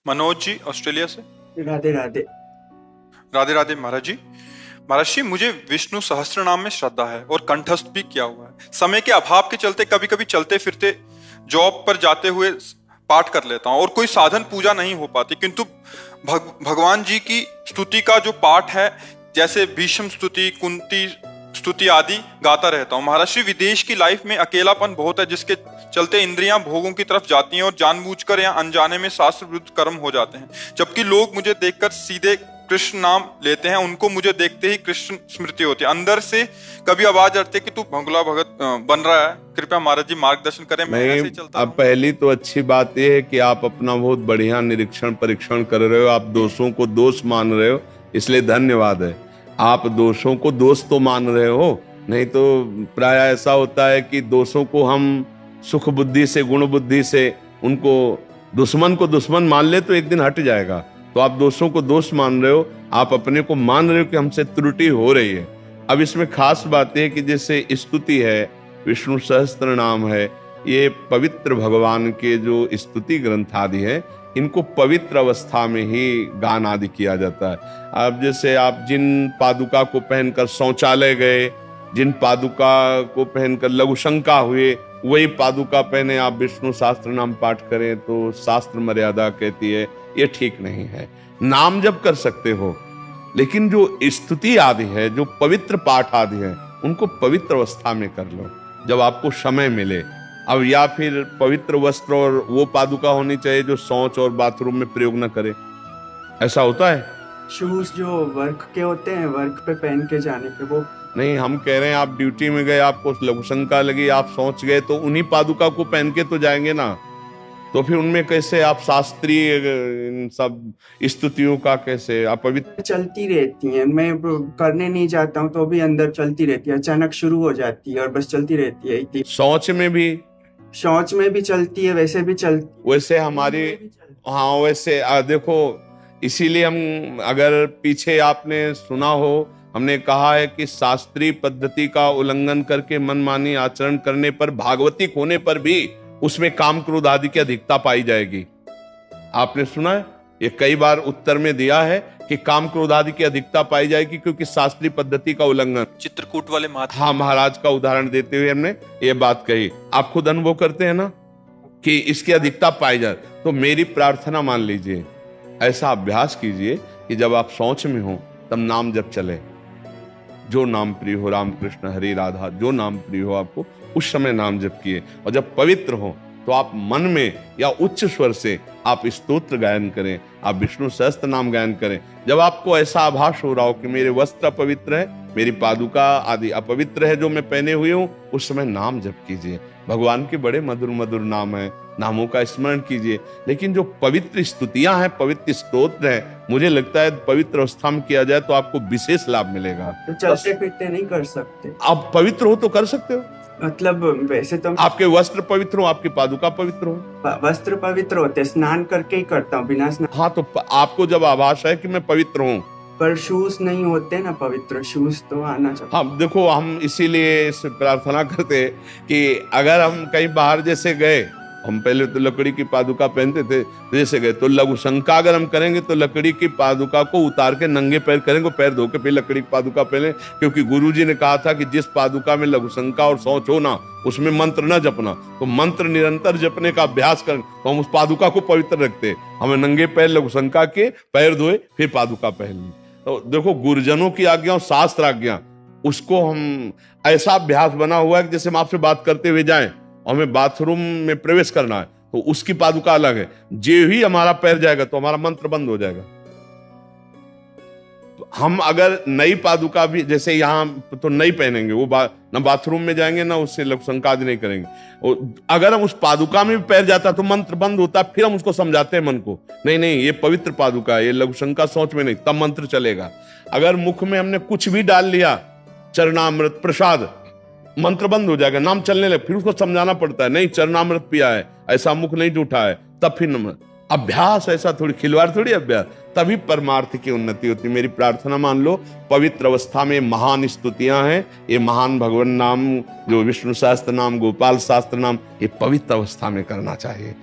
Manoj ji Australia से। राधे राधे। राधे राधे महाराज जी। महाराज जी, मुझे विष्णु सहस्त्र नाम में श्रद्धा है और कंठस्थ भी किया हुआ है। समय के अभाव के चलते कभी कभी चलते फिरते जॉब पर जाते हुए पाठ कर लेता हूँ और कोई साधन पूजा नहीं हो पाती, किंतु भगवान जी की स्तुति का जो पाठ है, जैसे भीष्म स्तुति, कुंती स्तुति आदि गाता रहता हूँ। महाराज जी, विदेश की लाइफ में अकेलापन बहुत है, जिसके चलते इंद्रियां भोगों की तरफ जाती हैं और जानबूझकर या अनजाने में शास्त्र विरुद्ध कर्म हो जाते हैं। जबकि लोग मुझे देखकर सीधे कृष्ण नाम लेते हैं, उनको मुझे देखते ही कृष्ण स्मृति होती है। अंदर से कभी आवाज आती है कि तू भंगुला भगत बन रहा है, कृपया महाराज जी मार्गदर्शन करें। मैं ऐसे ही चलता अब पहली तो अच्छी बात यह है कि आप अपना बहुत बढ़िया निरीक्षण परीक्षण कर रहे हो, आप दोषों को दोष मान रहे हो, इसलिए धन्यवाद है। आप दोषों को दोष तो मान रहे हो, नहीं तो प्राय ऐसा होता है कि दोषों को हम सुख बुद्धि से, गुण बुद्धि से, उनको दुश्मन को दुश्मन मान ले तो एक दिन हट जाएगा। तो आप दोषों को दोष मान रहे हो, आप अपने को मान रहे हो कि हमसे त्रुटि हो रही है। अब इसमें खास बात है कि जैसे स्तुति है, विष्णु सहस्त्र नाम है, ये पवित्र भगवान के जो स्तुति ग्रंथ आदि है, इनको पवित्र अवस्था में ही गान आदि किया जाता है। अब जैसे आप जिन पादुका को पहनकर शौचालय गए, जिन पादुका को पहनकर लघुशंका हुए, वही पादुका पहने आप विष्णु शास्त्र नाम पाठ करें तो शास्त्र मर्यादा कहती है ये ठीक नहीं है। नाम जप कर सकते हो, लेकिन जो स्तुति आदि है, जो पवित्र पाठ आदि है, उनको पवित्र अवस्था में कर लो जब आपको समय मिले। अब या फिर पवित्र वस्त्र और वो पादुका होनी चाहिए जो शौच और बाथरूम में प्रयोग न करे, ऐसा होता है। शूज जो वर्क के होते हैं, वर्क पे पहन के जाने के, वो नहीं, हम कह रहे हैं आप ड्यूटी में गए, आपको लघुशंका लगी, आप सोच गए, तो उन्हीं पादुका को पहन के तो जाएंगे ना। तो फिर उनमें कैसे आप शास्त्रीय इन सब स्तुतियों का कैसे आप पवित्र चलती रहती हैं। मैं करने नहीं जाता हूँ तो भी अंदर चलती रहती है, अचानक शुरू हो जाती है और बस चलती रहती है। शौच में भी, शौच में भी चलती है, वैसे भी चलती, वैसे हमारी, हाँ वैसे देखो, इसीलिए हम, अगर पीछे आपने सुना हो, हमने कहा है कि शास्त्रीय पद्धति का उल्लंघन करके मनमानी आचरण करने पर, भागवतिक होने पर भी उसमें काम क्रोध आदि की अधिकता पाई जाएगी। आपने सुना है, ये कई बार उत्तर में दिया है कि काम क्रोध आदि की अधिकता पाई जाएगी क्योंकि शास्त्रीय पद्धति का उल्लंघन। चित्रकूट वाले महात्मा, हाँ, महाराज का उदाहरण देते हुए हमने ये बात कही। आप खुद अनुभव करते हैं ना कि इसकी अधिकता पाई जाए। तो मेरी प्रार्थना मान लीजिए, ऐसा अभ्यास कीजिए कि जब आप शौच में हो तब नाम जप चले, जो नाम प्रिय हो, राम कृष्ण हरि राधा, जो नाम प्रिय हो आपको, उस समय नाम जप किए। और जब पवित्र हो तो आप मन में या उच्च स्वर से आप स्तोत्र गायन करें, आप विष्णु सहस्त्र नाम गायन करें। जब आपको ऐसा आभास हो रहा हो कि मेरे वस्त्र अपवित्र है, मेरी पादुका आदि अपवित्र है जो मैं पहने हुए हूं, उस समय नाम जप कीजिए। भगवान के बड़े मधुर मधुर नाम है, नामों का स्मरण कीजिए। लेकिन जो पवित्र स्तुतियां हैं, पवित्र स्तोत्र हैं, मुझे लगता है पवित्र अवस्था में किया जाए तो आपको विशेष लाभ मिलेगा। तो चलते फिरते नहीं कर सकते। आप पवित्र हो तो कर सकते हो, मतलब वैसे तो आपके वस्त्र पवित्र हो, आपकी पादुका पवित्र हो। वस्त्र पवित्र होते, स्नान करके ही करता हूँ, बिना स्नान। हाँ, तो आपको जब आभास है कि मैं पवित्र हूँ, पर शूज नहीं होते ना पवित्र, शूज तो आना चाहिए। हाँ देखो, हम इसीलिए इस प्रार्थना करते कि अगर हम कहीं बाहर जैसे गए, हम पहले तो लकड़ी की पादुका पहनते थे, तो जैसे गए तो लघुशंका अगर हम करेंगे तो लकड़ी की पादुका को उतार के नंगे पैर करेंगे, पैर धो के फिर लकड़ी की पादुका पहने, क्योंकि गुरुजी ने कहा था कि जिस पादुका में लघुशंका और शौच हो ना, उसमें मंत्र न जपना। तो मंत्र निरंतर जपने का अभ्यास करें तो हम उस पादुका को पवित्र रखते। हमें नंगे पैर लघुशंका के पैर धोए फिर पादुका पहननी। तो देखो, गुरुजनों की आज्ञा और शास्त्र आज्ञा, उसको हम ऐसा अभ्यास बना हुआ है कि जैसे हम आपसे बात करते हुए जाएं और हमें बाथरूम में प्रवेश करना है तो उसकी पादुका अलग है, जे ही हमारा पैर जाएगा तो हमारा मंत्र बंद हो जाएगा। तो हम अगर नई पादुका भी जैसे यहाँ तो नहीं पहनेंगे, वो ना बाथरूम में जाएंगे ना उससे लघुशंका आदि नहीं करेंगे। और अगर हम उस पादुका में भी पैर जाता तो मंत्र बंद होता, फिर हम उसको समझाते हैं मन को, नहीं नहीं ये पवित्र पादुका है, ये लघुशंका सोच में नहीं, तब मंत्र चलेगा। अगर मुख में हमने कुछ भी डाल लिया, चरणामृत प्रसाद, मंत्र बंद हो जाएगा, नाम चलने लगे, फिर उसको समझाना पड़ता है, नहीं चरणामृत पिया है, ऐसा मुख नहीं जूठा है, तब फिर अभ्यास, ऐसा थोड़ी खिलवाड़ थोड़ी अभ्यास, तभी परमार्थ की उन्नति होती। मेरी प्रार्थना मान लो, पवित्र अवस्था में महान स्तुतियां हैं, ये महान भगवान नाम, जो विष्णु शास्त्र नाम, गोपाल शास्त्र नाम, ये पवित्र अवस्था में करना चाहिए।